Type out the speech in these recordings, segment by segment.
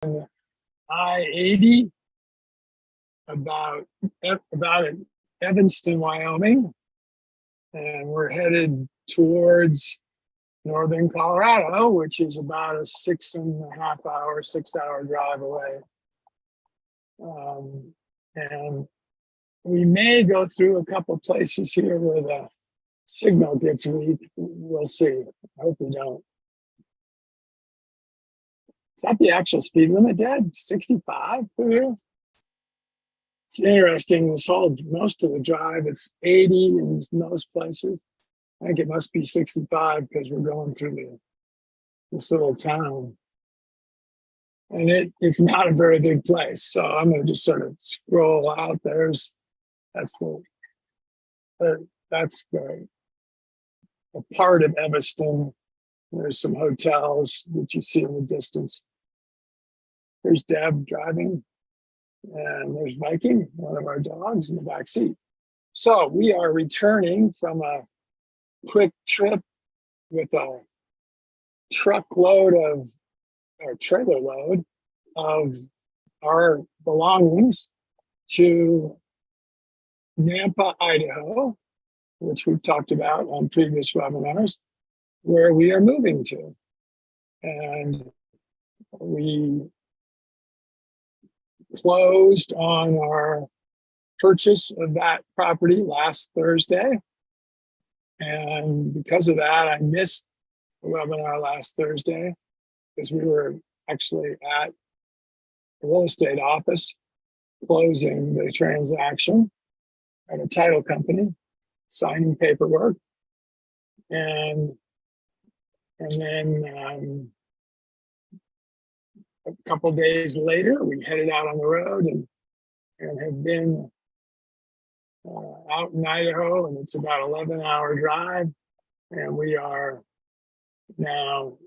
I-80 about in Evanston, Wyoming, and we're headed towards northern Colorado, which is about a 6.5 hour, 6 hour drive away. And we may go through a couple places here where the signal gets weak. We'll see. I hope we don't. Is that the actual speed limit, Dad? 65 through here? It's interesting, most of the drive, it's 80 in most places. I think it must be 65 because we're going through this little town. And it's not a very big place. So I'm going to just sort of scroll out. That's the a part of Evanston. There's some hotels that you see in the distance. There's Deb driving, and there's Viking, one of our dogs, in the back seat. So we are returning from a quick trip with a trailer load of our belongings to Nampa, Idaho, which we've talked about on previous webinars, where we are moving to. And we closed on our purchase of that property last Thursday. And because of that, I missed the webinar last Thursday because we were actually at the real estate office closing the transaction at a title company, signing paperwork. And then a couple days later, we headed out on the road and have been out in Idaho, and it's about 11-hour drive. And we are now,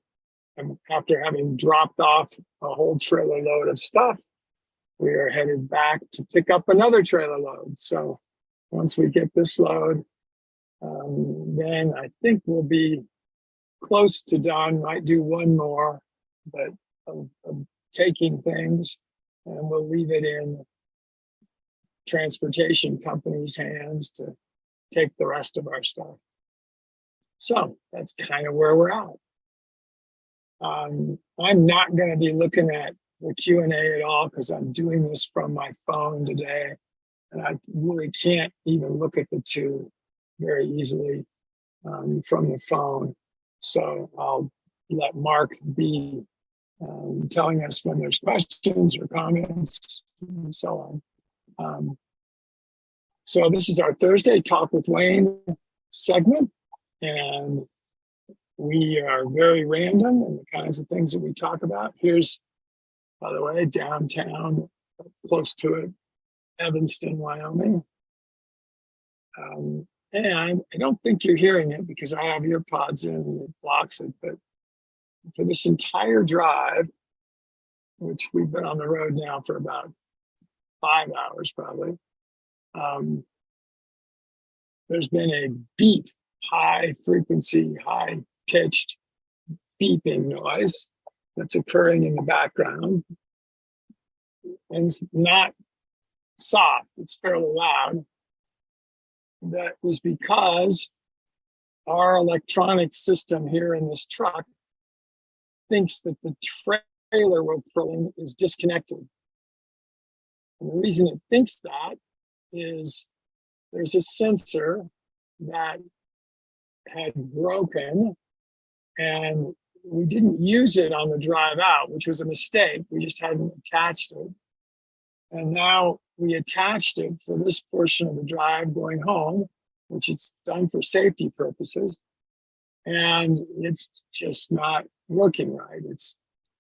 after having dropped off a whole trailer load of stuff, we are headed back to pick up another trailer load. So once we get this load, then I think we'll be close to done. Might do one more, but of taking things, and we'll leave it in transportation companies' hands to take the rest of our stuff. So that's kind of where we're at. I'm not going to be looking at the Q&A at all because I'm doing this from my phone today, and I really can't even look at the two very easily from the phone. So I'll let Mark be telling us when there's questions or comments and so on. So this is our Thursday Talk with Wayne segment, and we are very random in the kinds of things that we talk about. Here's, by the way, downtown, close to it, Evanston, Wyoming. And I don't think you're hearing it because I have earpods in and it blocks it, but for this entire drive, which we've been on the road now for about 5 hours probably, there's been a beep, high frequency, high pitched beeping noise that's occurring in the background. And it's not soft, it's fairly loud. That was because our electronic system here in this truck thinks that the trailer we're pulling is disconnected. And the reason it thinks that is there's a sensor that had broken, and we didn't use it on the drive out, which was a mistake. We just hadn't attached it. And now we attached it for this portion of the drive going home, which is done for safety purposes. And it's just not working right.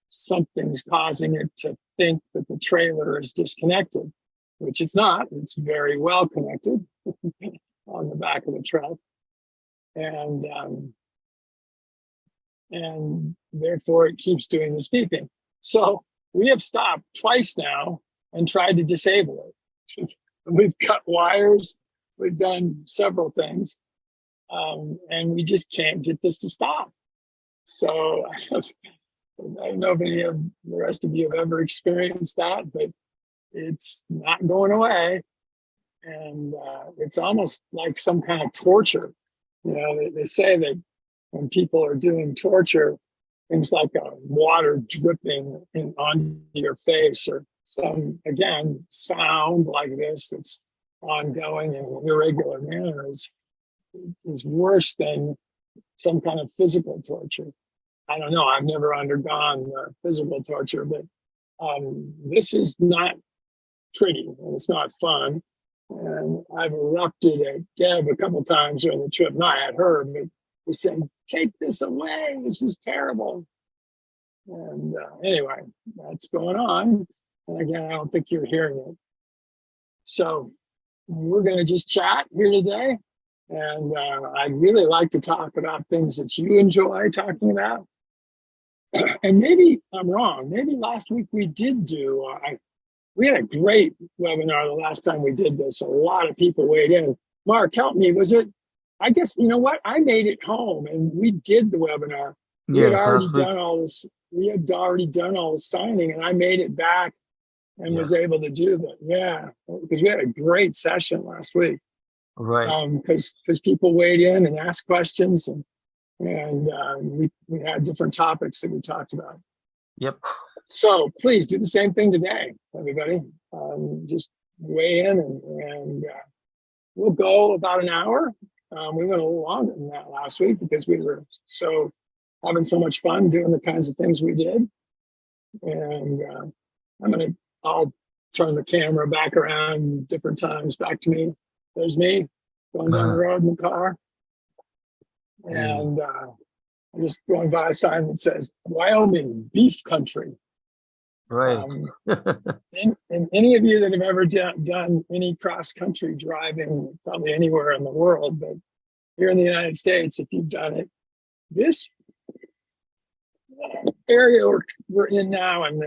Something's causing it to think that the trailer is disconnected, which it's not. It's very well connected on the back of the truck. And therefore it keeps doing this beeping. So we have stopped twice now and tried to disable it. We've cut wires, we've done several things, and we just can't get this to stop. So I don't know if any of the rest of you have ever experienced that, but it's not going away. And it's almost like some kind of torture. You know, they say that when people are doing torture, things like water dripping onto your face or some, again, sound like this that's ongoing in an irregular manner is worse than some kind of physical torture. I don't know. I've never undergone physical torture, but this is not pretty and it's not fun. And I've erupted at Deb a couple times during the trip, not at her, but we said, take this away. This is terrible. And anyway, that's going on. And again, I don't think you're hearing it. So we're going to just chat here today. And I'd really like to talk about things that you enjoy talking about. And maybe I'm wrong. Maybe last week we did do, we had a great webinar the last time we did this. A lot of people weighed in. Mark, help me. Was it, I guess, you know what? I made it home and we did the webinar. We had already done all this. We had already done all the signing and I made it back and was able to do that. Yeah, because we had a great session last week. Right. Because people weighed in and asked questions and we had different topics that we talked about. Yep. So please do the same thing today, everybody. Just weigh in and we'll go about an hour. We went a little longer than that last week because we were having so much fun doing the kinds of things we did. And I'll turn the camera back around different times back to me. There's me going down the road in the car. And I'm just going by a sign that says Wyoming beef country. Right. And any of you that have ever done any cross-country driving, probably anywhere in the world, but here in the United States, if you've done it, this area we're in now, and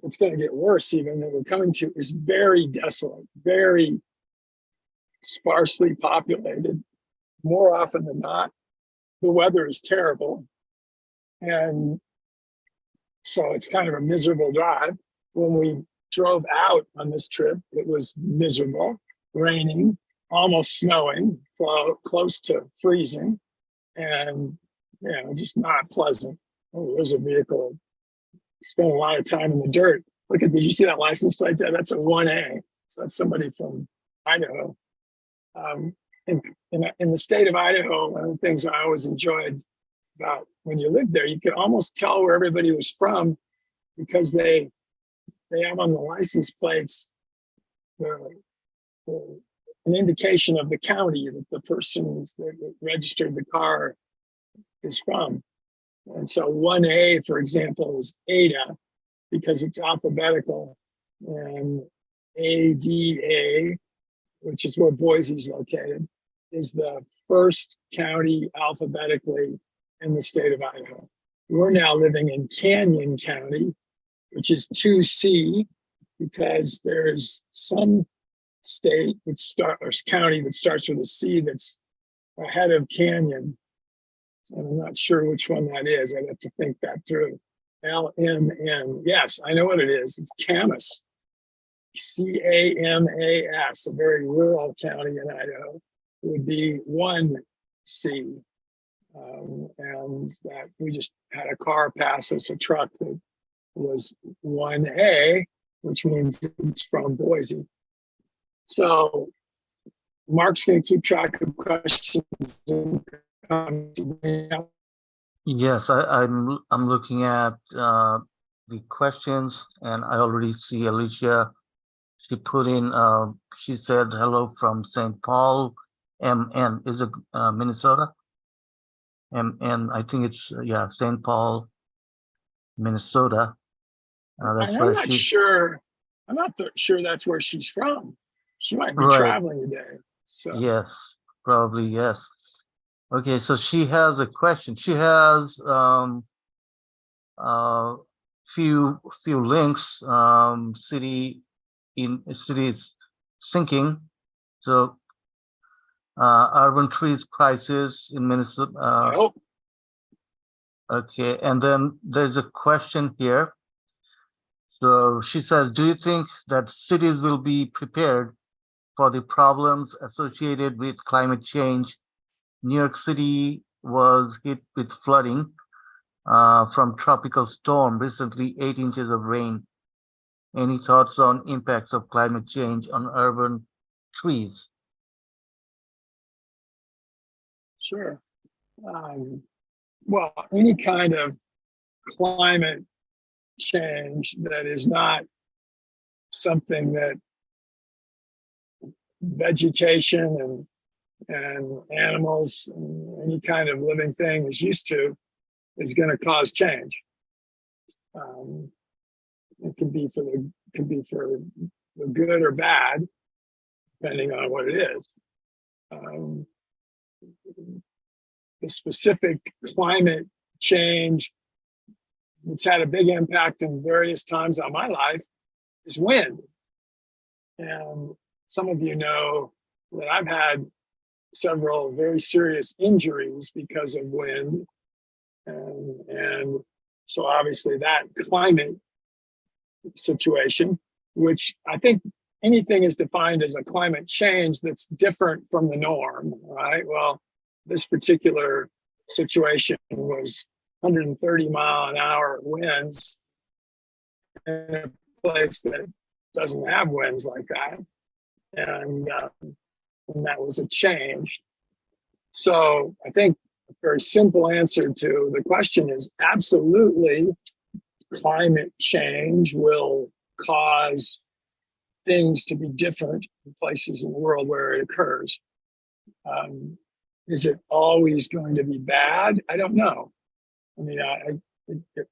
it's going to get worse even that we're coming to, is very desolate, very sparsely populated. More often than not, the weather is terrible. And so it's kind of a miserable drive. When we drove out on this trip, it was miserable, raining, almost snowing, close to freezing, and just not pleasant. Oh, there's a vehicle. Spent a lot of time in the dirt. Look at, did you see that license plate there? That's a 1A. So that's somebody from Idaho. In the state of Idaho, one of the things I always enjoyed about when you lived there, you could almost tell where everybody was from because they have on the license plates an indication of the county that the person that registered the car is from. And so 1A, for example, is Ada because it's alphabetical, and ADA, which is where Boise's located, is the first county alphabetically in the state of Idaho. We're now living in Canyon County, which is 2C, because there's some state or county that starts with a C that's ahead of Canyon. And I'm not sure which one that is. I'd have to think that through. LMN. Yes, I know what it is. It's Camas. CAMAS, a very rural county in Idaho, would be 1C. And that we just had a car pass us, a truck that was 1A, which means it's from Boise. So Mark's going to keep track of questions. Yes, I'm looking at the questions, and I already see Alicia. She put in, she said hello from St. Paul, MN. Is it Minnesota? MN, I think it's, St. Paul, Minnesota. That's I'm not sure. I'm not sure that's where she's from. She might be traveling today. So yes, probably yes. Okay, so she has a question. She has few links. Cities sinking. So urban trees crisis in Minnesota. Okay, and then there's a question here. So she says, do you think that cities will be prepared for the problems associated with climate change? New York City was hit with flooding from tropical storm recently, 8 inches of rain. Any thoughts on impacts of climate change on urban trees? Sure. Well, any kind of climate change that is not something that vegetation and animals and any kind of living thing is used to is going to cause change. It can be for the good or bad, depending on what it is. The specific climate change that's had a big impact in various times on my life is wind. And some of you know that I've had several very serious injuries because of wind. And so obviously that climate situation, which I think anything is defined as a climate change that's different from the norm, right? Well, this particular situation was 130-mile-an-hour winds in a place that doesn't have winds like that. And that was a change. So I think a very simple answer to the question is absolutely climate change will cause things to be different in places in the world where it occurs. Is it always going to be bad? I don't know. I mean,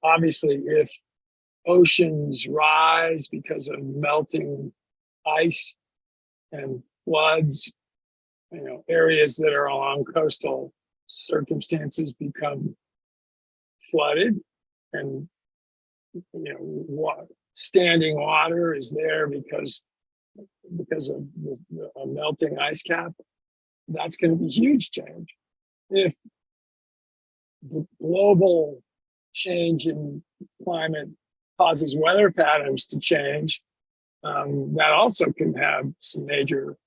obviously, if oceans rise because of melting ice and floods, areas that are along coastal circumstances become flooded, and standing water is there because of a melting ice cap. That's going to be huge change. If the global change in climate causes weather patterns to change, that also can have some major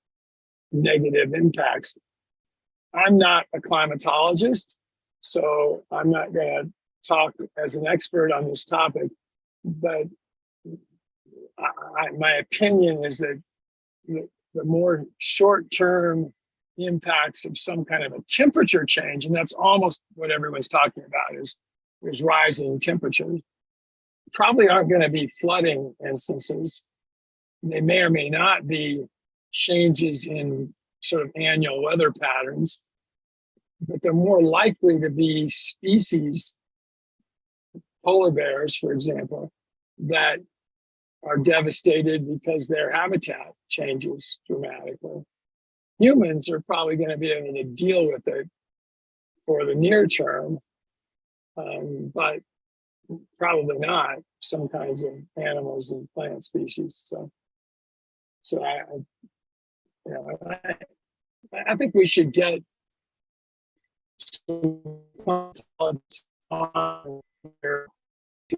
negative impacts. I'm not a climatologist, so I'm not going to talk as an expert on this topic, but my opinion is that the more short-term impacts of some kind of a temperature change, and that's almost what everyone's talking about is rising temperatures, probably aren't going to be flooding instances. They may or may not be changes in sort of annual weather patterns, but they're more likely to be species, polar bears, for example, that are devastated because their habitat changes dramatically. Humans are probably going to be able to deal with it for the near term, but probably not some kinds of animals and plant species. So I think we should get some on here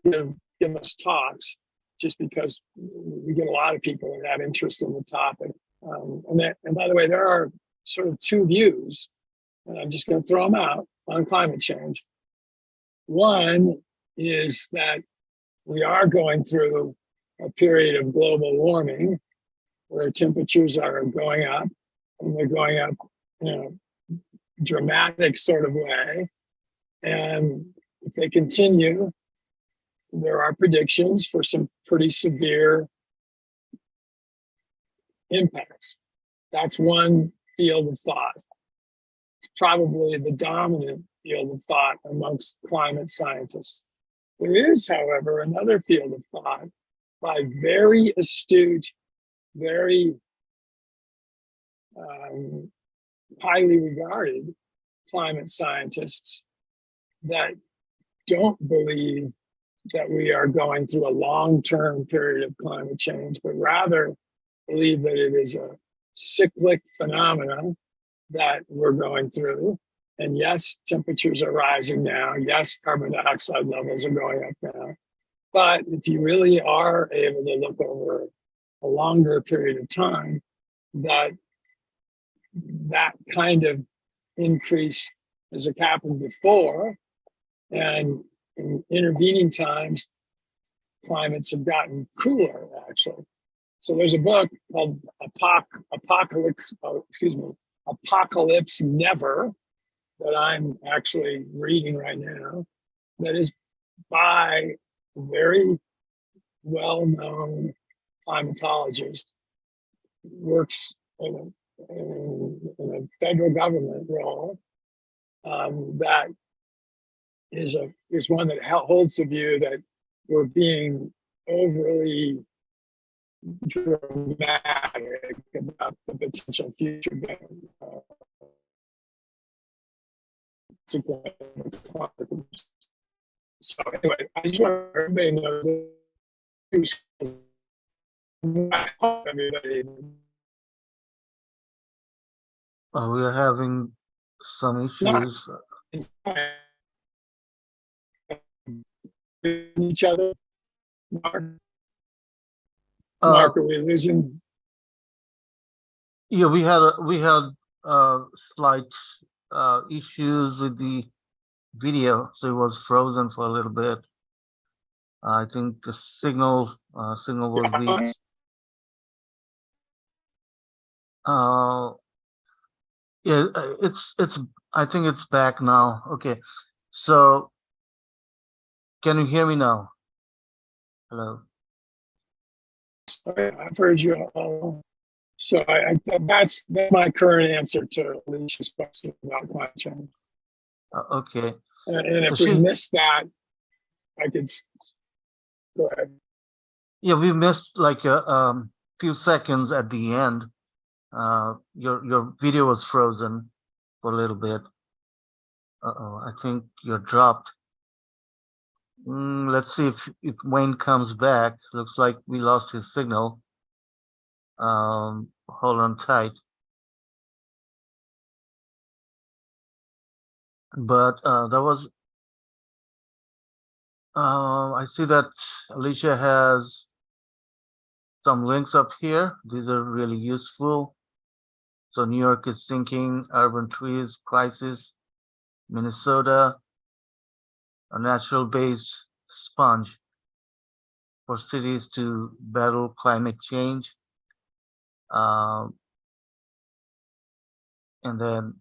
to give us talks, just because we get a lot of people that have interest in the topic. And by the way, there are sort of two views, and I'm just going to throw them out on climate change. One is that we are going through a period of global warming where temperatures are going up, and they're going up in a dramatic sort of way. And if they continue, there are predictions for some pretty severe impacts. That's one field of thought. It's probably the dominant field of thought amongst climate scientists. There is, however, another field of thought by very astute, very highly regarded climate scientists that don't believe that we are going through a long-term period of climate change, but rather believe that it is a cyclic phenomenon that we're going through, And yes, temperatures are rising now. Yes, carbon dioxide levels are going up now. But if you really are able to look over a longer period of time, that kind of increase has happened before, and in intervening times, climates have gotten cooler, actually. So there's a book called Apocalypse Never, that I'm actually reading right now, that is by a very well-known climatologist, works in a federal government role, that is one that holds the view that we're being overly dramatic about the potential future so anyway, I just want everybody to know that I hope everybody. We are having some issues. It's not each other. Mark, Uh, are we losing? yeah, we had slight issues with the video, so it was frozen for a little bit. I think the signal was weak. Yeah, it's I think it's back now. Okay, so can you hear me now? Hello. I've heard you all. So that's my current answer to Alicia's question about climate change. Okay. And So if we missed that, I could go ahead. Yeah, we missed like a few seconds at the end. Your video was frozen for a little bit. Uh-oh, I think you're dropped. Let's see if Wayne comes back. Looks like we lost his signal. Hold on tight. But that was. I see that Alicia has some links up here. These are really useful. So New York is sinking, urban trees crisis, Minnesota, a natural-based sponge for cities to battle climate change. And then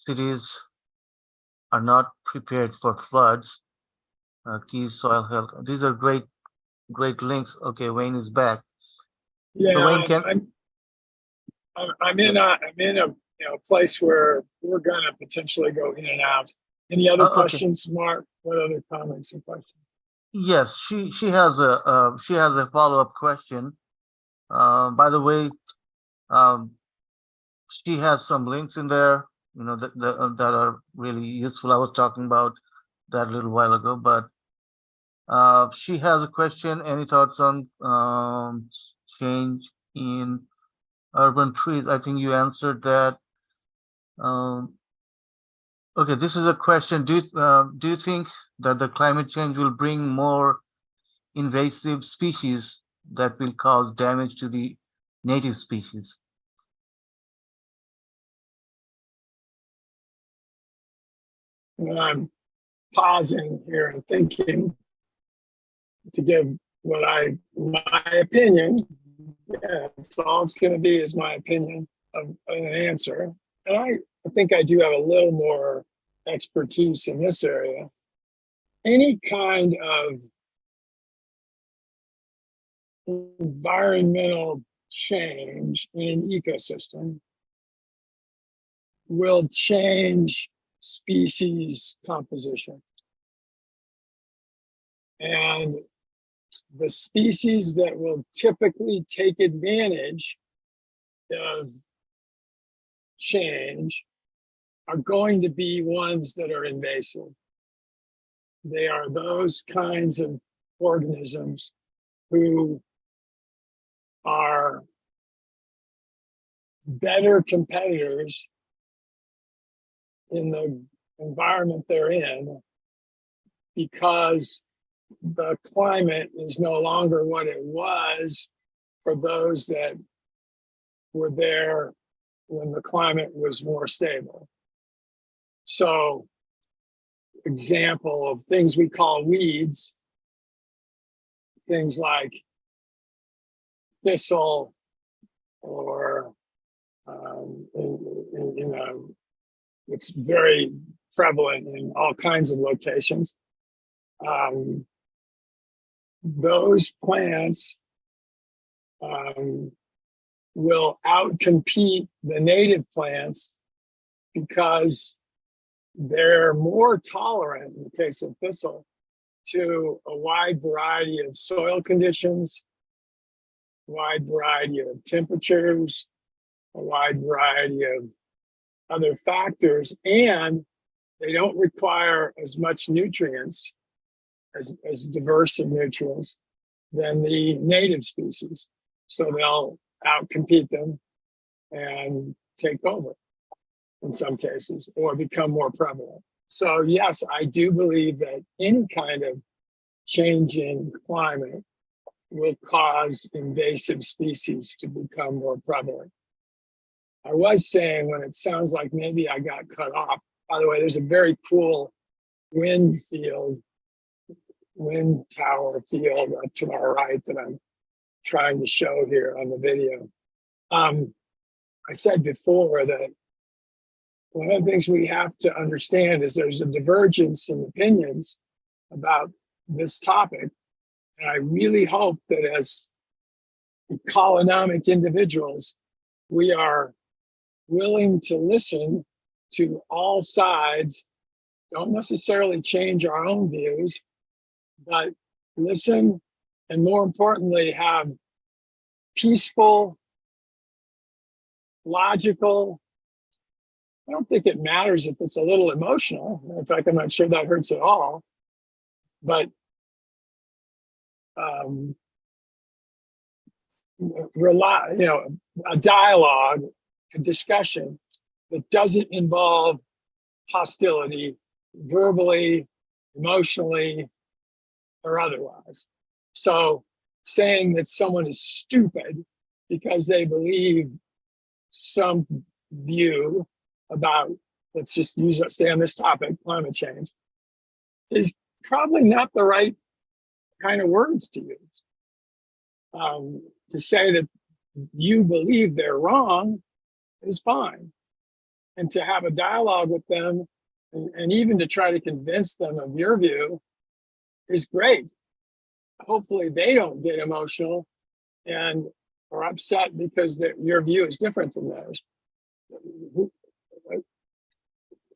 cities are not prepared for floods, key soil health. These are great links. Okay, Wayne is back. Yeah, So Wayne, can I'm in a place where we're gonna potentially go in and out. Any other okay. questions, Mark? What other comments and questions? Yes, she has a follow-up question. By the way, um, she has some links in there, that are really useful. I was talking about that a little while ago, but she has a question. Any thoughts on change in urban trees? I think you answered that. Okay, this is a question. Do you think that the climate change will bring more invasive species that will cause damage to the native species? And I'm pausing here and thinking to give my opinion. Yeah, that's all it's going to be is my opinion of an answer. And I think I do have a little more expertise in this area. Any kind of environmental change in an ecosystem will change species composition. And the species that will typically take advantage of change are going to be ones that are invasive. They are those kinds of organisms who are better competitors in the environment they're in because the climate is no longer what it was for those that were there when the climate was more stable. So, example of things we call weeds, things like thistle or, you know, it's very prevalent in all kinds of locations. Those plants will outcompete the native plants because they're more tolerant, in the case of thistle, to a wide variety of soil conditions, wide variety of temperatures, a wide variety of other factors, and they don't require as much nutrients, as diverse of nutrients than the native species. So they'll outcompete them and take over in some cases, or become more prevalent. So yes, I do believe that any kind of change in climate will cause invasive species to become more prevalent. I was saying, when it sounds like maybe I got cut off, by the way, there's a very cool wind tower field up to our right that I'm trying to show here on the video. I said before that one of the things we have to understand is there's a divergence in opinions about this topic. And I really hope that as ecolonomic individuals, we are willing to listen to all sides, don't necessarily change our own views, but listen, and more importantly, have peaceful, logical, I don't think it matters if it's a little emotional. In fact, I'm not sure that hurts at all. But a dialogue, a discussion that doesn't involve hostility, verbally, emotionally, or otherwise. So saying that someone is stupid because they believe some view about, let's just stay on this topic, climate change, is probably not the right kind of words to use. To say that you believe they're wrong is fine. And to have a dialogue with them and even to try to convince them of your view is great. Hopefully they don't get emotional and are upset because your view is different from theirs.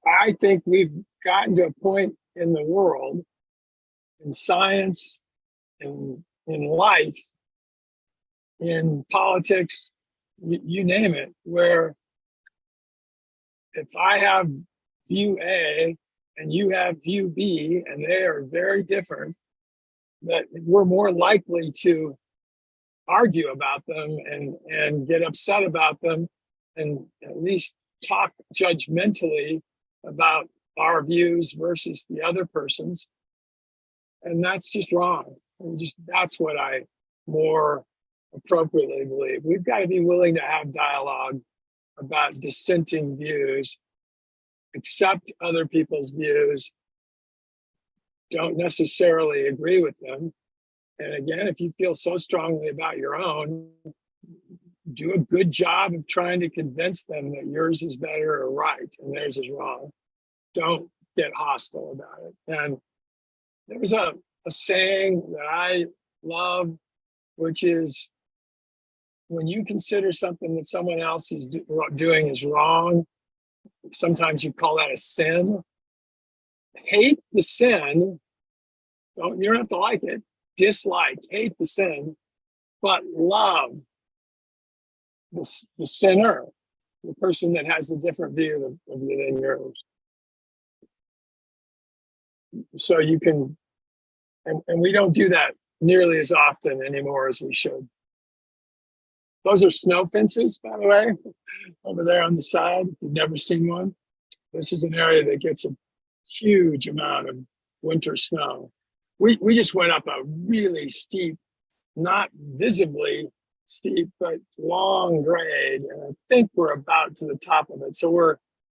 I think we've gotten to a point in the world, in science, in life, in politics, you name it, where if I have view A and you have view B, and they are very different, that we're more likely to argue about them and get upset about them, and at least talk judgmentally about our views versus the other person's. And that's just wrong. That's what I more appropriately believe. We've got to be willing to have dialogue about dissenting views, accept other people's views, don't necessarily agree with them. And again, if you feel so strongly about your own, do a good job of trying to convince them that yours is better or right and theirs is wrong. Don't get hostile about it. And there was a saying that I love, which is, when you consider something that someone else is doing is wrong, sometimes you call that a sin. Hate the sin. You don't have to like it. Dislike, hate the sin, but love the sinner, the person that has a different view of you than yours. So you can, and we don't do that nearly as often anymore as we should. Those are snow fences, by the way, over there on the side, if you've never seen one. this is an area that gets a huge amount of winter snow. We just went up a really steep, not visibly steep, but long grade, and I think we're about to the top of it. So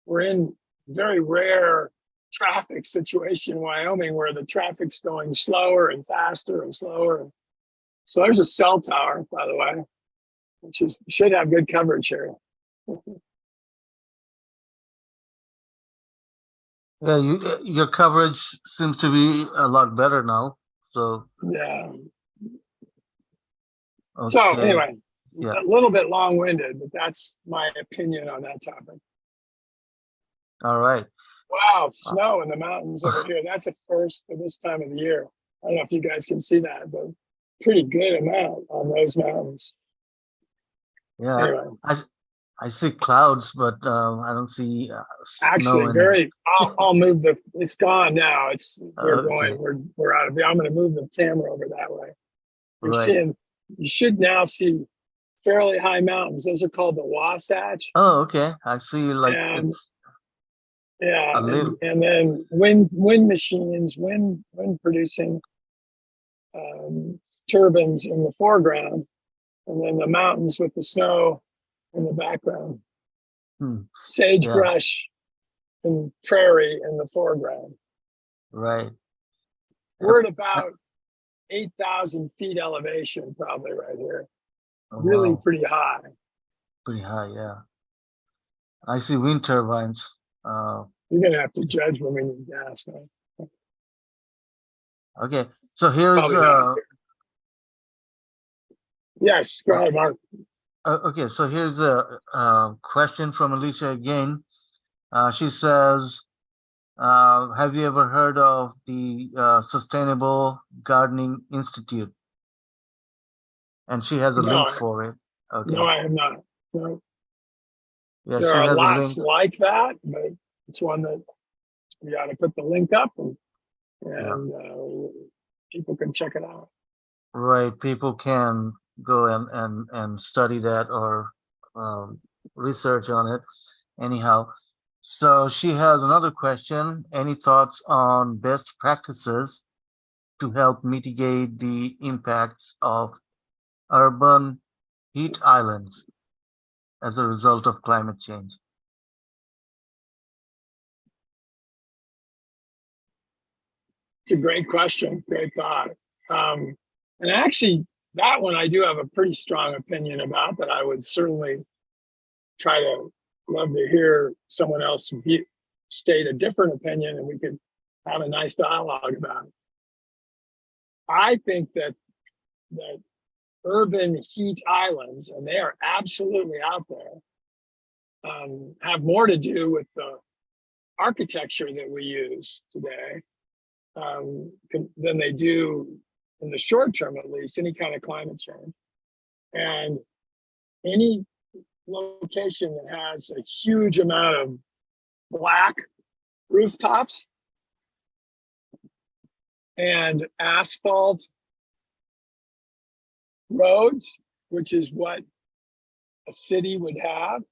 we're in very rare traffic situation in Wyoming where the traffic's going slower and faster and slower. So there's a cell tower, by the way, which should have good coverage here. Yeah, your coverage seems to be a lot better now. So, Yeah. So okay, anyway, yeah, a little bit long-winded, but that's my opinion on that topic. all right. Wow, snow in the mountains over here. That's a first for this time of the year. I don't know if you guys can see that, but pretty good amount on those mountains. Yeah, Anyway, I see clouds, but I don't see snow actually, in. I'll move it's gone now. Okay, We're out of here. I'm going to move the camera over that way. right. You should now see fairly high mountains. Those are called the Wasatch. Oh, okay. I see. Like And it's yeah, a little. and then wind machines, wind producing turbines in the foreground, and then the mountains with the snow in the background. Hmm, yeah, Sagebrush and prairie in the foreground. right. Yep. We're at about 8,000 feet elevation, probably right here. Oh, Really wow, pretty high. pretty high. Yeah, I see wind turbines. You're going to have to judge when we need gas now. Okay, so here's Probably not. Yes, go ahead, Mark. okay. So here's a question from Alicia again. She says, have you ever heard of the Sustainable Gardening Institute? And she has a link No, for it. Okay. no, I have not. No, Yeah, there she are has a lots link. like that, but it's one that we got to put the link up and Yeah, people can check it out. right. People can go and study that or um, research on it. Anyhow, so she has another question. Any thoughts on best practices to help mitigate the impacts of urban heat islands as a result of climate change? It's a great question, great thought. And actually, that one I do have a pretty strong opinion about that I would certainly love to hear someone else state a different opinion and we could have a nice dialogue about it. I think that urban heat islands, and they are absolutely out there, have more to do with the architecture that we use today than they do in the short term, at least, any kind of climate change. And any location that has a huge amount of black rooftops and asphalt roads, which is what a city would have,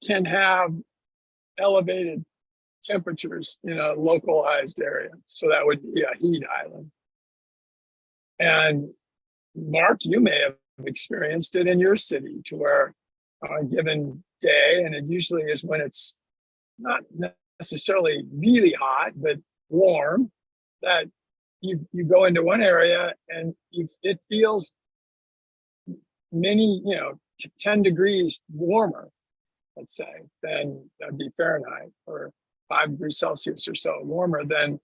can have elevated temperatures in a localized area. So that would be a heat island. And Mark, you may have experienced it in your city to where on a given day, and it usually is when it's not necessarily really hot, but warm, that you go into one area and it feels 10 degrees warmer, let's say, than that'd be Fahrenheit, or 5 degrees Celsius or so warmer than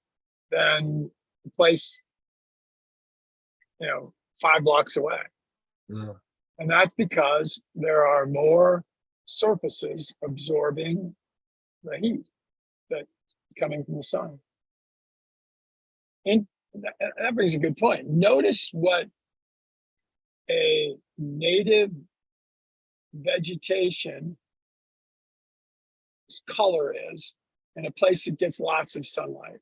the place, 5 blocks away. Yeah. And that's because there are more surfaces absorbing the heat that coming from the sun. And that brings a good point. Notice what a native vegetation color is in a place that gets lots of sunlight,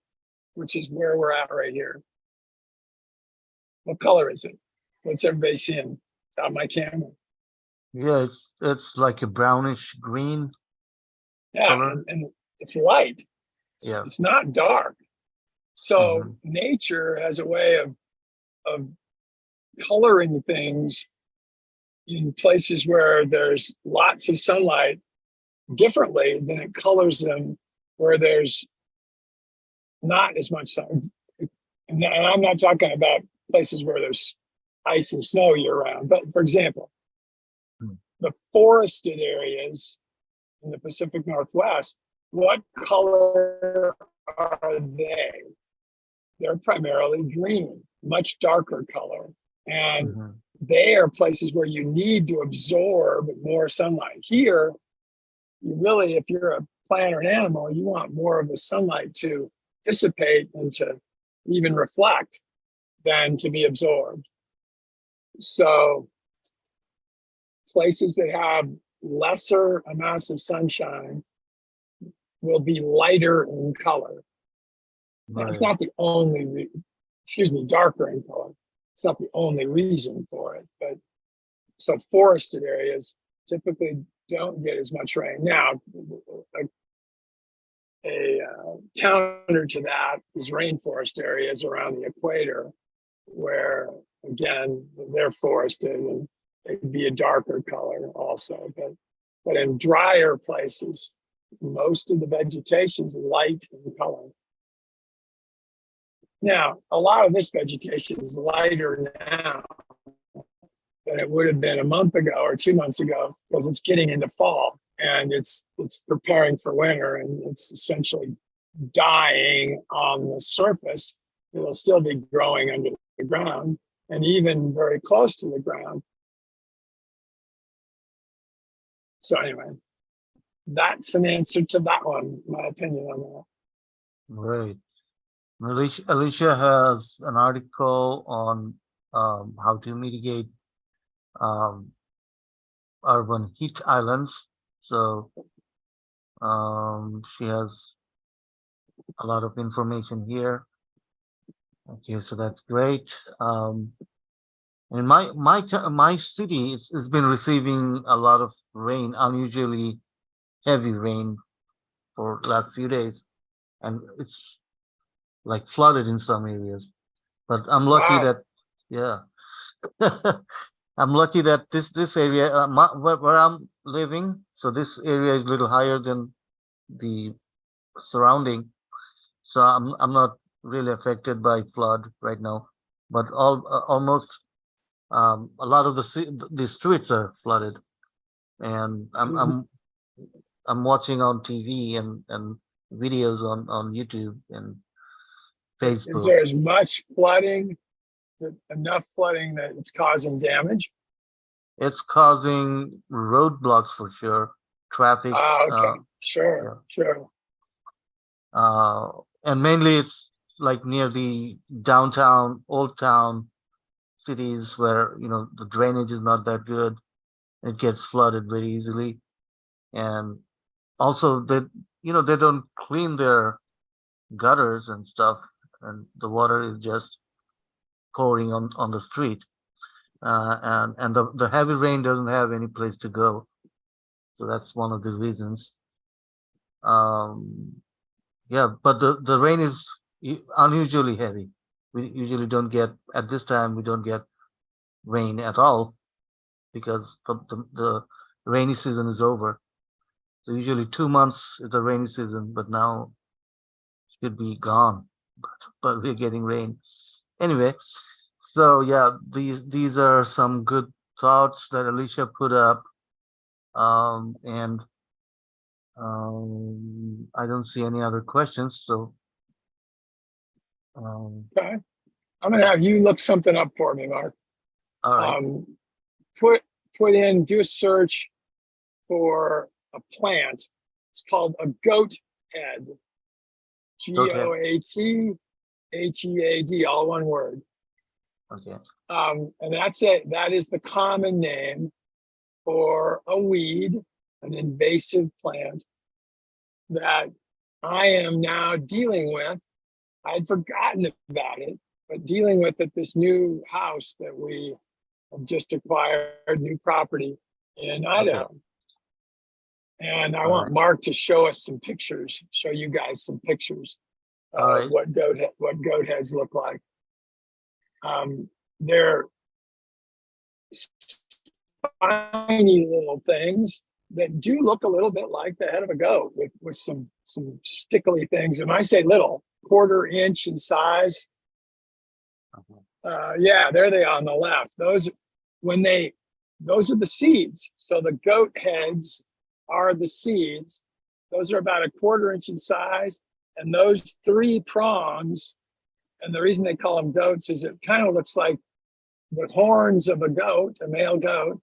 which is where we're at right here. What color is it? What's everybody seeing? It's on my camera. Yeah, it's like a brownish green. Yeah, color? and it's light. Yeah. It's not dark. So Mhm. nature has a way of coloring things in places where there's lots of sunlight differently than it colors them where there's not as much sun. And I'm not talking about places where there's ice and snow year round, but for example, Mm. the forested areas in the Pacific Northwest, what color are they? They're primarily green, much darker color. And Mhm. they are places where you need to absorb more sunlight. Here, you really, if you're a plant or an animal, you want more of the sunlight to dissipate and to even reflect than to be absorbed. So places that have lesser amounts of sunshine will be lighter in color. That's Right. not the only, excuse me, darker in color. It's not the only reason for it, but so forested areas typically don't get as much rain. Now, a counter to that is rainforest areas around the equator, where again they're forested and it'd be a darker color also. But in drier places, most of the vegetation is light in color. Now, a lot of this vegetation is lighter now than it would have been a month ago or 2 months ago because it's getting into fall and it's preparing for winter and it's essentially dying on the surface. It'll still be growing under the ground and even very close to the ground. So anyway, that's an answer to that one, my opinion on that. Right. Alicia has an article on how to mitigate um, urban heat islands. So she has a lot of information here. Okay, so that's great. And my city it's been receiving a lot of rain, unusually heavy rain for last few days, and it's like flooded in some areas. But I'm lucky Wow. that, yeah, I'm lucky that this area, where I'm living, so this area is a little higher than the surrounding, so I'm not really affected by flood right now. But almost a lot of the streets are flooded, and I'm watching on TV and videos on YouTube and Is Facebook. there as much flooding, enough flooding that it's causing damage? It's causing roadblocks for sure, traffic. Ah, okay. Sure, Yeah, sure. uh, and mainly it's like near the downtown, old town cities where the drainage is not that good. It gets flooded very easily, and also they don't clean their gutters and stuff, and the water is just pouring on the street. And the heavy rain doesn't have any place to go, so that's one of the reasons. Um, yeah, but the rain is unusually heavy. We usually don't get at this time. We don't get rain at all because the rainy season is over. So usually 2 months is the rainy season, but now it should be gone. But we're getting rain anyway. So yeah, these are some good thoughts that Alicia put up. And I don't see any other questions. So Okay. I'm gonna have you look something up for me, Mark. all right. Um, put do a search for a plant. It's called a goat head. Go ahead. GOATHEAD, all one word. Okay. And that's it. That is the common name for a weed, an invasive plant that I am now dealing with. I'd forgotten about it, but dealing with it, this new house that we have just acquired, new property in Okay. Idaho. And I All want right. Mark to show us some pictures, show you guys some pictures All of right. what goat heads look like. They're tiny little things that do look a little bit like the head of a goat with some stickly things. And I say little, 1/4 inch in size. Yeah, there they are on the left. Those are the seeds. So the goat heads are the seeds. Those are about 1/4 inch in size. And those 3 prongs, and the reason they call them goats is it kind of looks like the horns of a goat, a male goat,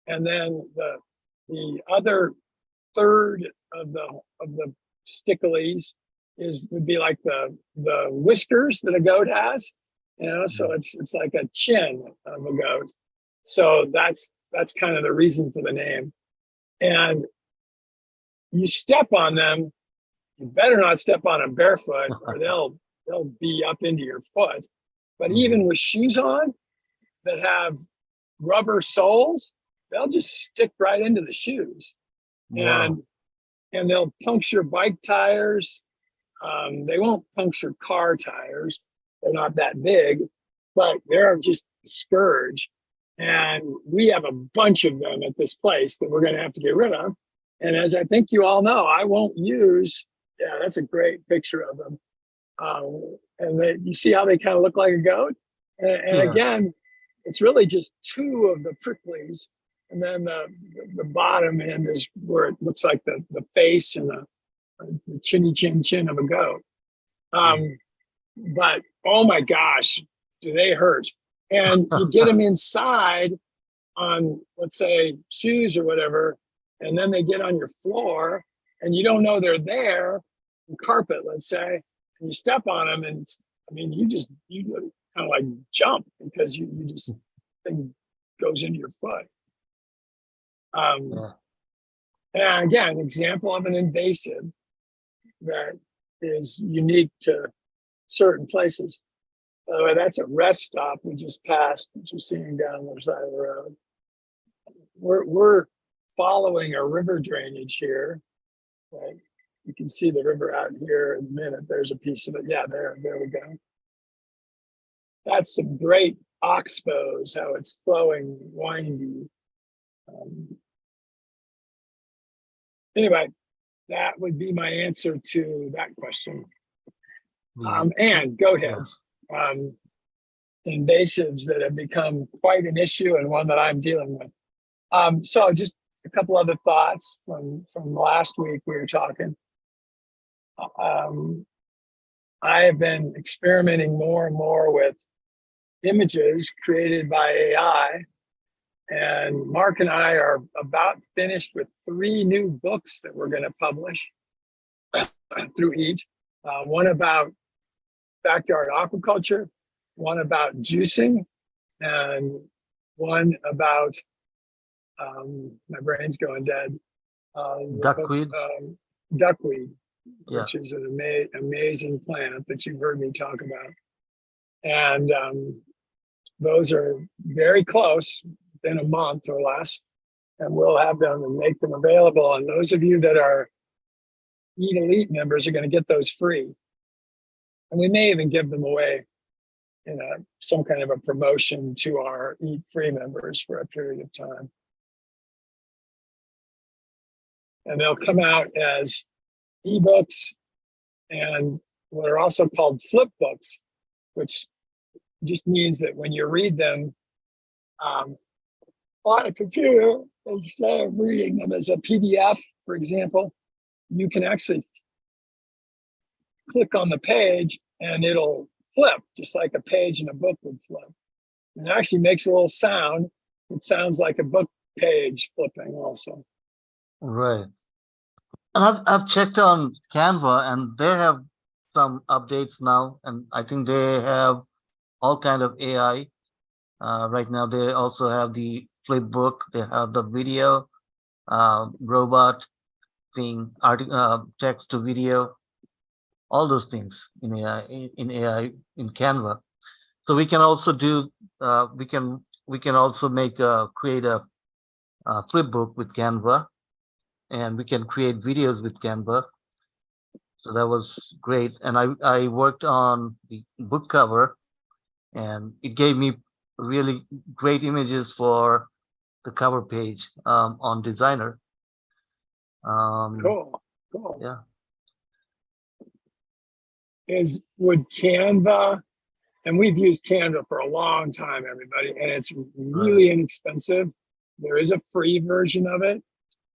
and then the other third of the sticklies would be like the whiskers that a goat has, so it's like a chin of a goat. So that's kind of the reason for the name. And you step on them, you better not step on them barefoot or they'll be up into your foot. But even with shoes on that have rubber soles, they'll just stick right into the shoes. Wow. And they'll puncture bike tires. They won't puncture car tires. They're not that big, but they're just a scourge. And we have a bunch of them at this place that we're going to have to get rid of. And as I think you all know, I won't use, yeah, that's a great picture of them. You see how they kind of look like a goat? And Yeah. again, it's really just 2 of the pricklies. And then the bottom end is where it looks like the face and the chinny chin of a goat. But oh my gosh, do they hurt? And you get them inside on, let's say, shoes or whatever, and then they get on your floor and you don't know they're there, carpet, let's say, and you step on them and you kind of like jump because you just thing goes into your foot. Yeah. And again, example of an invasive that is unique to certain places. By the way, that's a rest stop we just passed, which you're seeing down the side of the road. We're following a river drainage here. Right? You can see the river out here in a minute. There's a piece of it. Yeah, there we go. That's some great oxbows, how it's flowing, windy. Anyway, that would be my answer to that question. And goat heads, invasives that have become quite an issue and one that I'm dealing with. So just a couple other thoughts from last week we were talking. I have been experimenting more and more with images created by AI. And Mark and I are about finished with 3 new books that we're going to publish through each. One about backyard aquaculture, one about juicing, and one about, my brain's going dead. Duckweed. Duckweed, Yeah. which is an amazing plant that you've heard me talk about. And those are very close, within a month or less, and we'll have them and make them available. And those of you that are Eat Elite members are going to get those free. And we may even give them away in some kind of a promotion to our Eat Free members for a period of time. And they'll come out as ebooks and what are also called flip books, which just means that when you read them on a computer, instead of reading them as a PDF, for example, you can actually click on the page and it'll flip just like a page in a book would flip. And it actually makes a little sound. It sounds like a book page flipping also. Right. And I've checked on Canva and they have some updates now, and I think they have all kind of AI. Right now they also have the flip book, they have the video, robot thing, text to video, all those things in AI in Canva. So we can also do we can also create a flip book with Canva, and we can create videos with Canva. So that was great. And I worked on the book cover, and it gave me really great images for the cover page on Designer. Cool, cool. Yeah. Would Canva, and we've used Canva for a long time, everybody, and it's really inexpensive. There is a free version of it,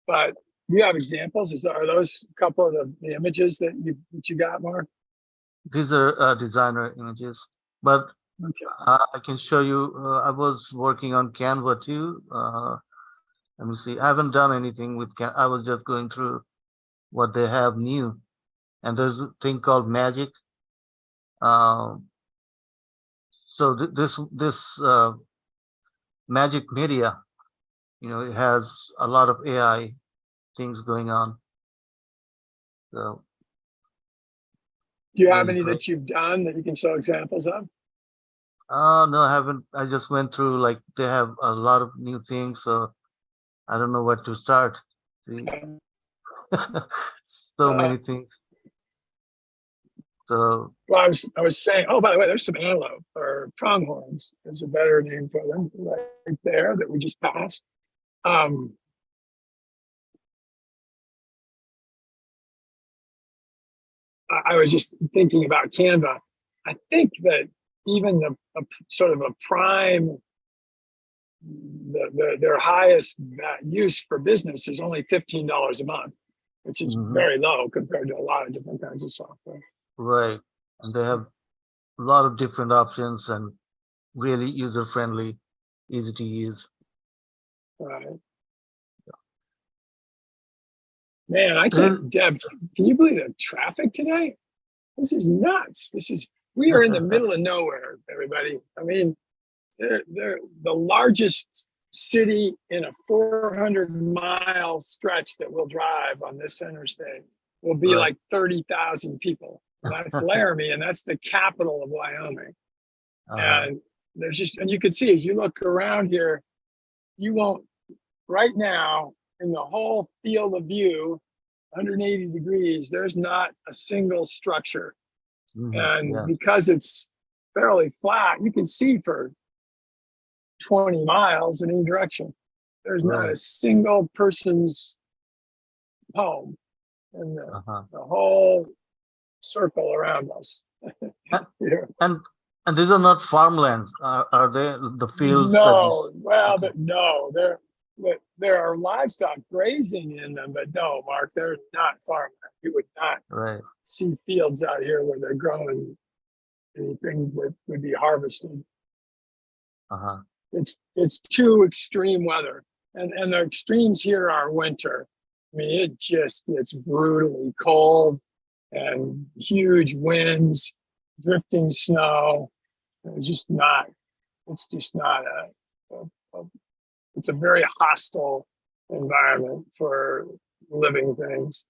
but you have examples. Are those a couple of the images that you got, Mark? These are Designer images, but Okay. I can show you. I was working on Canva too. Let me see. I haven't done anything with Canva. I was just going through what they have new, and there's a thing called Magic. So this Magic Media, it has a lot of AI things going on. So Do you have really any great. that you've done that you can show examples of? No, I haven't. I just went through, like, they have a lot of new things, so I don't know where to start. See, so Uh, many things. So well, I was saying, oh, by the way, there's some antelope or pronghorns. There's a better name for them right there that we just passed. Um, I was just thinking about Canva. I think that even sort of a prime, their highest use for business is only $15 a month, which is mhm, very low compared to a lot of different kinds of software. right, and they have a lot of different options and really user friendly, easy to use. Right. Man, I There's, can't, Deb, can you believe the traffic today? This is nuts. We are in the middle of nowhere, everybody. I mean, they're the largest city in a 400-mile stretch that we'll drive on this interstate will be right. like 30,000 people. And that's Laramie, and that's the capital of Wyoming. Uh-huh. And and you can see as you look around here, you won't, right now, in the whole field of view, 180 degrees, there's not a single structure. And Yeah, because it's fairly flat, you can see for 20 miles in any direction. There's not right. a single person's home in Uh-huh. the whole circle around us. A- Here. And and these are not farmlands, are they? The fields that you? No, well, Okay, but no, there are livestock grazing in them, but no, Mark, they're not farmland. You would not right. see fields out here where they're growing anything that would be harvested. Uh-huh. It's too extreme weather, and the extremes here are winter. I mean, it just gets brutally cold and huge winds, drifting snow. It's just not. It's just not it's a very hostile environment for living things.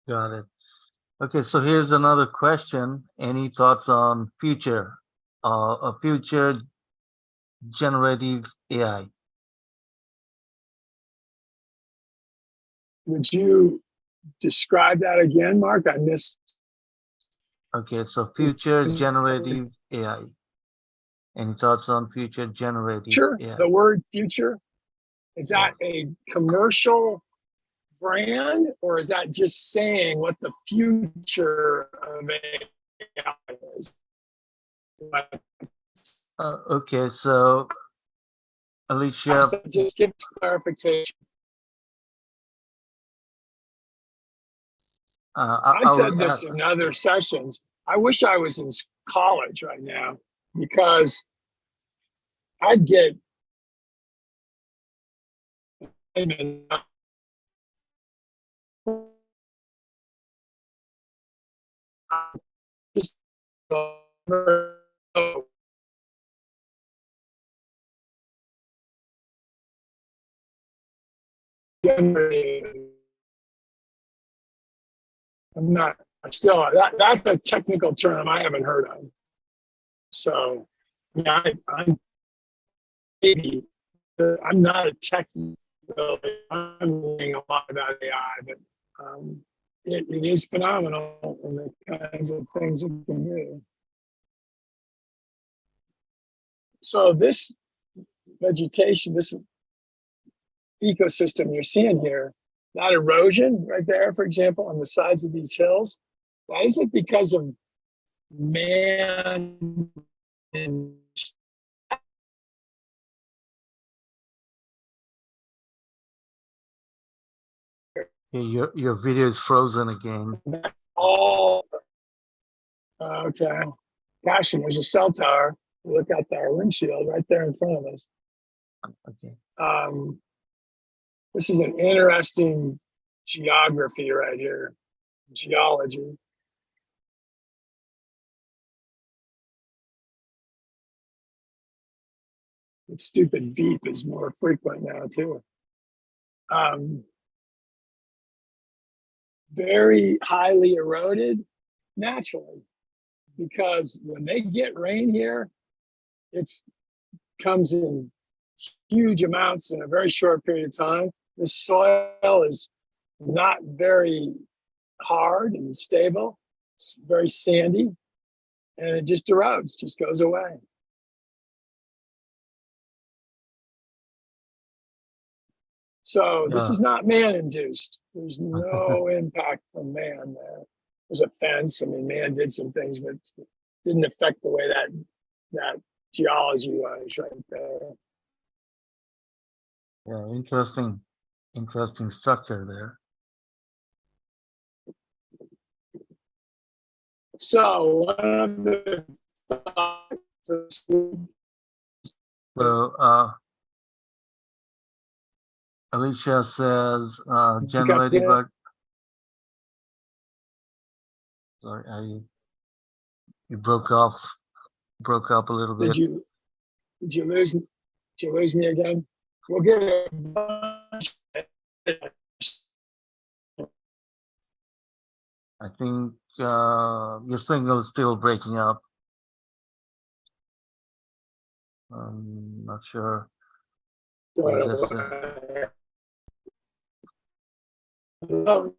Got it. Okay, so here's another question. Any thoughts on a future generative AI? Would you describe that again, Mark? I missed. Okay, so future generative AI. Any thoughts on future generative Future, AI? the word future, is Yeah. that a commercial brand, or is that just saying what the future of AI is? Okay, so Alicia, Just give clarification. I I'll said this ask. in other sessions. I wish I was in college right now because I'd get just I'm not. I still that's a technical term I haven't heard of. So, yeah, I'm maybe I'm not a techie, really. I'm learning a lot about AI, but it is phenomenal in the kinds of things it can do. So this vegetation, this ecosystem you're seeing here, that erosion right there, for example, on the sides of these hills, that isn't because of man and Yeah, your video is frozen again. all. Okay. Gosh, and there's a cell tower. Look out our windshield right there in front of us. Okay. This is an interesting geography right here, geology. The stupid beep is more frequent now too. Very highly eroded naturally, because when they get rain here, it's comes in huge amounts in a very short period of time. The soil is not very hard and stable. It's very sandy, and it just erodes, just goes away. So this Yeah. is not man-induced. There's no impact from man there. There's a fence. I mean, man did some things, but it didn't affect the way that geology was right there. Yeah, interesting structure there. So one of the thoughts for school. So Alicia says generative art. Sorry, you broke up a little bit. Did you lose me again? We'll get a bunch. I think your signal is still breaking up. I'm not sure what this is. Hello?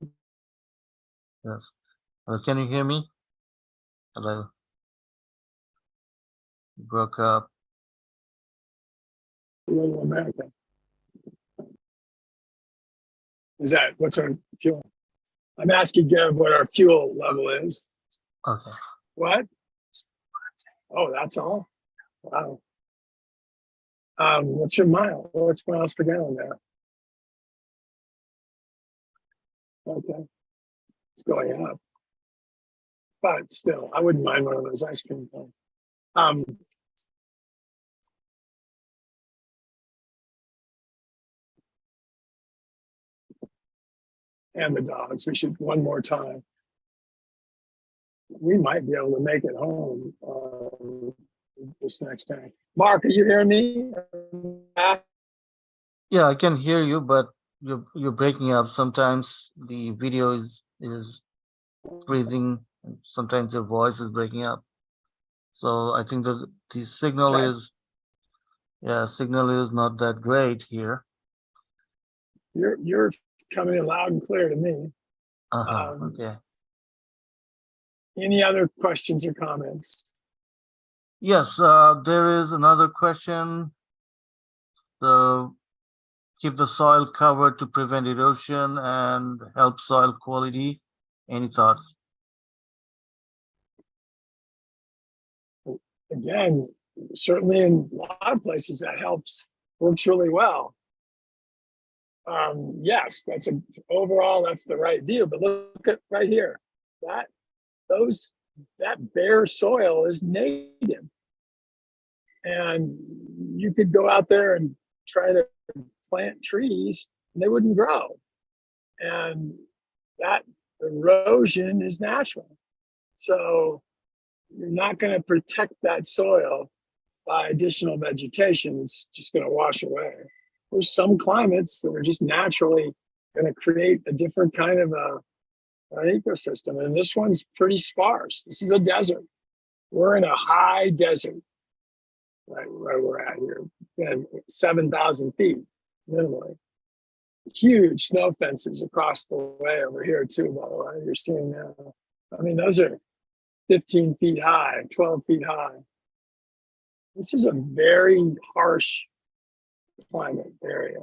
Yes. Can you hear me? Hello. You broke up. Little America. Is that what's our fuel? I'm asking Deb what our fuel level is. Okay. What? Oh, that's all? Wow. What's your mile? What's miles per gallon there? Okay. It's going up. But still, I wouldn't mind one of those ice cream cones. And the dogs. We should one more time. We might be able to make it home this next time. Mark, are you hearing me? Yeah, I can hear you, but you're breaking up. Sometimes the video is freezing, and sometimes your voice is breaking up. So I think that the signal is not that great here. You're coming in loud and clear to me. Okay. Any other questions or comments? Yes, there is another question. So keep the soil covered to prevent erosion and help soil quality. Any thoughts? Again, certainly in a lot of places that helps, works really well. Yes, overall that's the right view. But look at right here. That bare soil is native, and you could go out there and try to plant trees, and they wouldn't grow. And that erosion is natural. So you're not going to protect that soil by additional vegetation. It's just going to wash away. There's some climates that are just naturally going to create a different kind of an ecosystem. And this one's pretty sparse. This is a desert. We're in a high desert, right where we're at here, and 7,000 feet minimally. huge snow fences across the way over here too, by the way, you're seeing now. I mean, those are 15 feet high, 12 feet high. This is a very harsh climate area.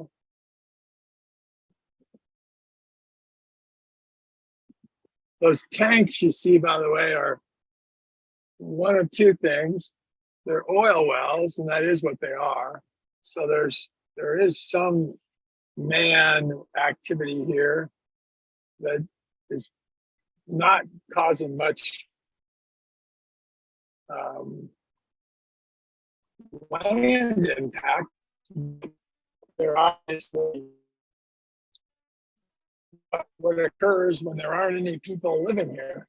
Those tanks you see, by the way, are one of two things. They're oil wells, and that is what they are. So there is some man activity here that is not causing much land impact. There obviously what occurs when there aren't any people living here.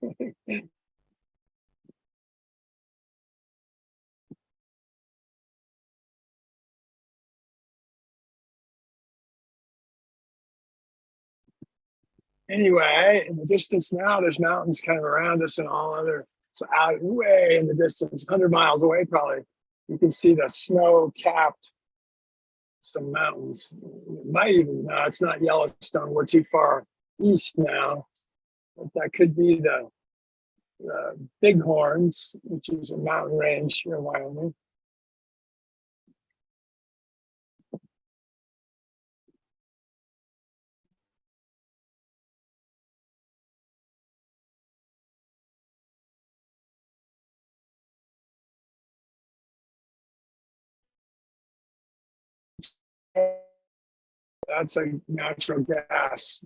Anyway, in the distance now, there's mountains kind of around us and all other, so out way in the distance, 100 miles away probably, you can see the snow-capped some mountains. It might even, no, it's not Yellowstone. We're too far east now. But that could be the Bighorns, which is a mountain range here in Wyoming. That's a natural gas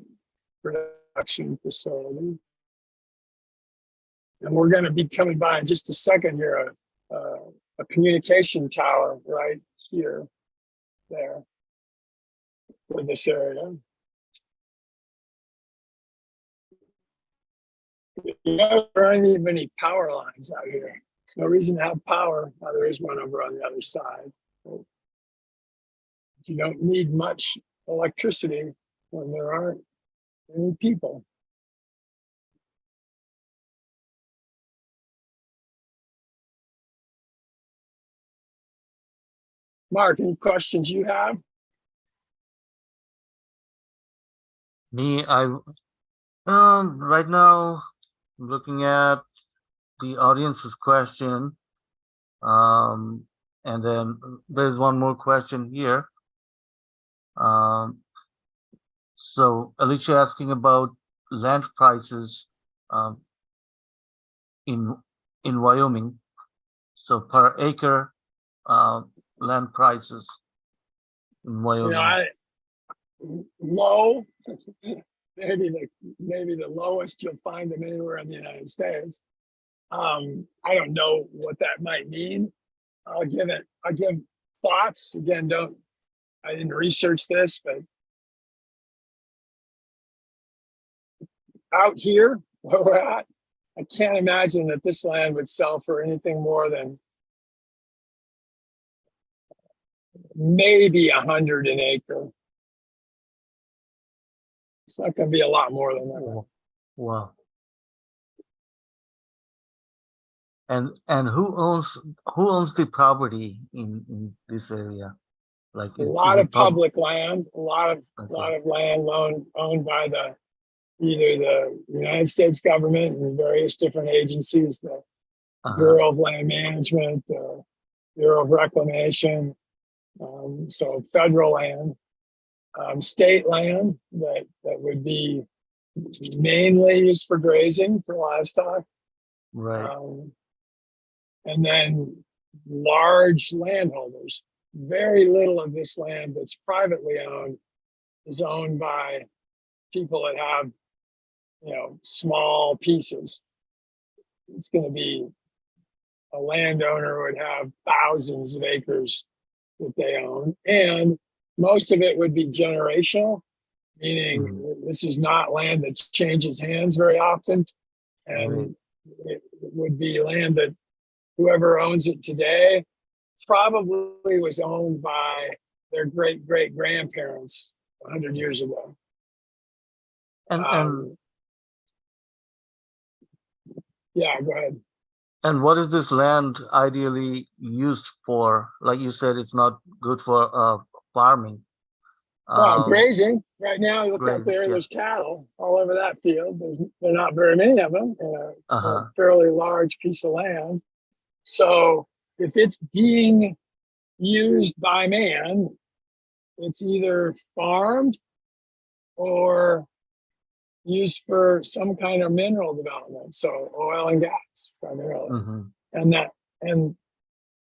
production facility. And we're going to be coming by in just a second here, a communication tower right here, there, for this area. There aren't even any power lines out here. There's no reason to have power. Now, there is one over on the other side. But you don't need much electricity when there aren't any people. Mark, any questions you have? Me, right now I'm looking at the audience's question. And then there's one more question here. So Alicia asking about land prices in Wyoming. So per acre land prices in Wyoming. Low, maybe the lowest you'll find them anywhere in the United States. I don't know what that might mean. I'll give thoughts. Again, I didn't research this, but out here where we're at, I can't imagine that this land would sell for anything more than maybe 100 an acre. It's not going to be a lot more than that. Wow. And who owns the property in this area? Like a lot of public land, a lot of land owned by either the United States government and various different agencies, the Bureau of Land Management, the Bureau of Reclamation, so federal land, state land that would be mainly used for grazing for livestock, right? And then large landholders. Very little of this land that's privately owned is owned by people that have, small pieces. It's going to be a landowner would have thousands of acres that they own, and most of it would be generational, meaning this is not land that changes hands very often, and it would be land that whoever owns it today probably was owned by their great-great-grandparents 100 years ago. Yeah, go ahead. And what is this land ideally used for? Like you said, it's not good for farming. Well, Um, grazing right now. You look great. out there. Yeah. There's cattle all over that field. There are not very many of them. A Uh-huh. fairly large piece of land. So if it's being used by man, it's either farmed or used for some kind of mineral development. So oil and gas primarily, Mm-hmm. and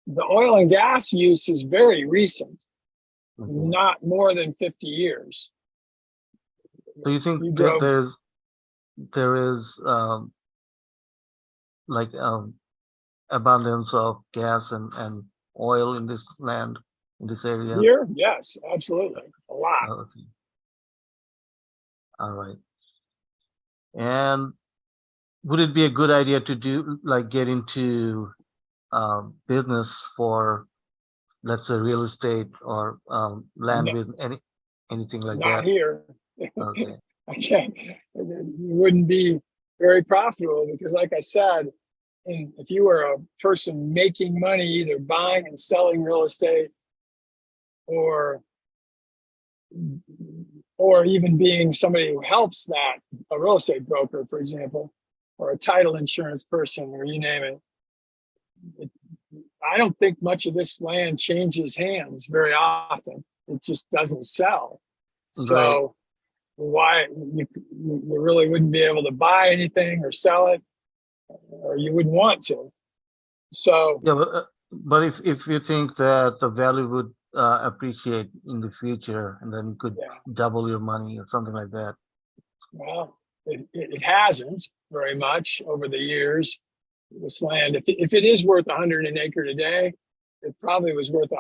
the oil and gas use is very recent, Mm-hmm. not more than 50 years. So you think You that drove there is like abundance of gas and oil in this land, in this area? here? Yes, absolutely. A lot. Okay. All right. And would it be a good idea to do like get into business for, let's say, real estate or land No, with anything like not that? here. Okay. I can't. It wouldn't be very profitable because, like I said, if you were a person making money either buying and selling real estate or even being somebody who helps that, a real estate broker, for example, or a title insurance person, or you name it, I don't think much of this land changes hands very often. It just doesn't sell. Right. So why you really wouldn't be able to buy anything or sell it, or you wouldn't want to. So Yeah, but if you think that the value would appreciate in the future, and then you could yeah, double your money or something like that. well, it hasn't very much over the years. This land, if it is worth 100 an acre today, it probably was worth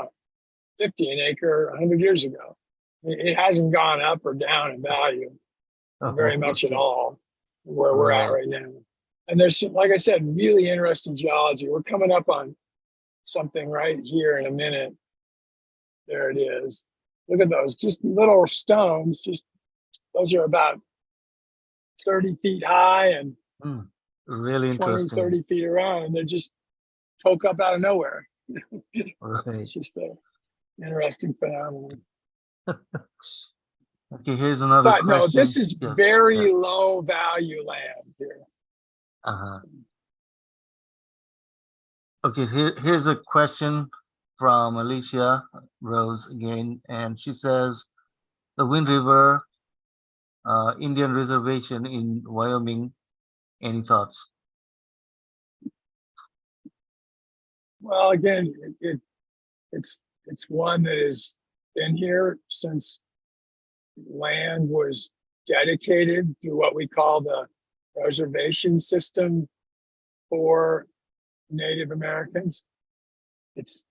50 an acre 100 years ago. It hasn't gone up or down in value very Oh, much at okay. all where we're at Right. right now. And there's, like I said, really interesting geology. We're coming up on something right here in a minute. There it is. Look at those, just little stones. Just those are about 30 feet high and Hmm. Really 20, interesting. 30 feet around, and they're just poke up out of nowhere. Right. It's just an interesting phenomenon. Okay, here's another But no, this question. is Yeah, yeah. very low value land here. Uh-huh. So, Okay, here's a question from Alicia Rose again, and she says, the Wind River Indian Reservation in Wyoming, any thoughts? well, again, it's one that has been here since land was dedicated through what we call the reservation system for Native Americans. It's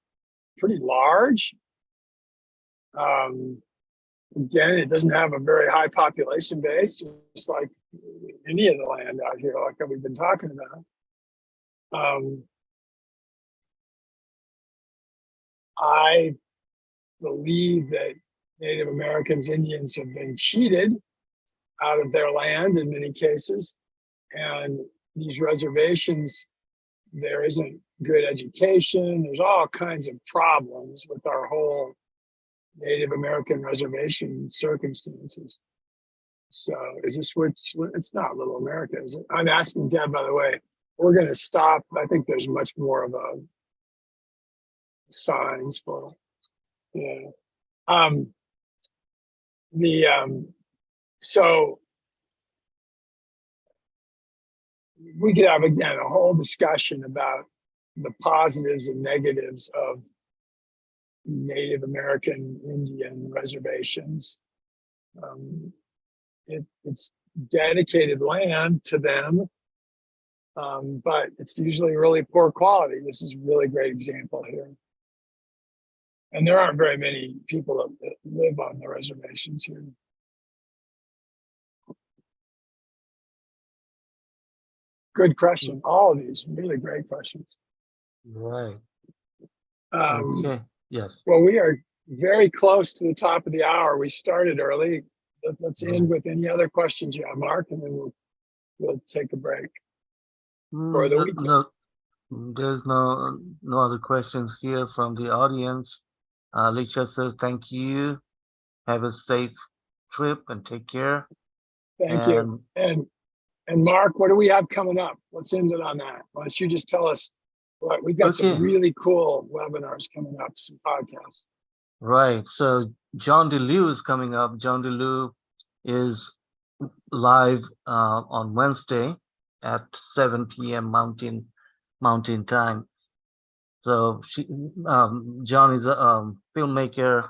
pretty large. Um, Again, it doesn't have a very high population base, just like any of the land out here, like we've been talking about. I believe that Native Americans, Indians have been cheated out of their land in many cases. And these reservations, there isn't good education. There's all kinds of problems with our whole Native American reservation circumstances. So is this which it's not Little America, is it? I'm asking Deb, by the way, we're going to stop. I think there's much more of a signs for, yeah. Um, the, so we could have, again, a whole discussion about the positives and negatives of Native American Indian reservations. Um, it's dedicated land to them, but it's usually really poor quality. This is a really great example here. And there aren't very many people that live on the reservations here. Good question. All of these really great questions. Right. Um, Okay. Yes. well, we are very close to the top of the hour. We started early. Let's end Right. with any other questions you have, Mark, and then we'll take a break for Mm, the no, weekend. no, there's no other questions here from the audience. Alicia says thank you. have a safe trip and take care. Thank you. And And Mark, what do we have coming up? What's in it on that? Why don't you just tell us what we've got some okay, really cool webinars coming up, some podcasts. right. So John DeLue is coming up. John DeLue is live on Wednesday at 7 p.m. Mountain Time. So John is a filmmaker,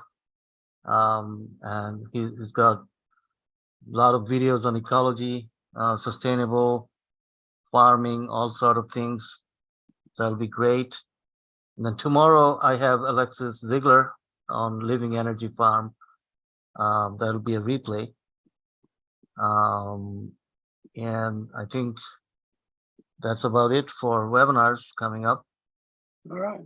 and he's got a lot of videos on ecology, sustainable farming, all sort of things. That'll be great. And then tomorrow I have Alexis Ziegler on Living Energy Farm. That'll be a replay. And I think that's about it for webinars coming up. All right.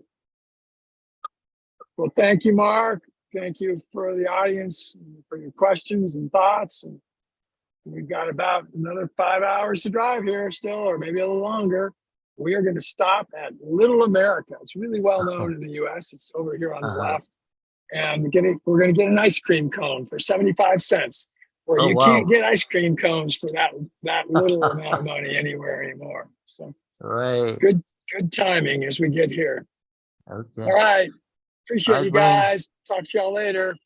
Well, thank you, Mark. Thank you for the audience for your questions and thoughts. And we've got about another 5 hours to drive here still, or maybe a little longer. We are going to stop at Little America. It's really well known in the US. It's over here on the Uh-huh. left. And we're going to get an ice cream cone for 75 cents, where Oh, you wow. can't get ice cream cones for that little amount of money anywhere anymore. So Right. good timing as we get here. Okay. All right. Appreciate All you right, Wayne. guys. Talk to y'all later.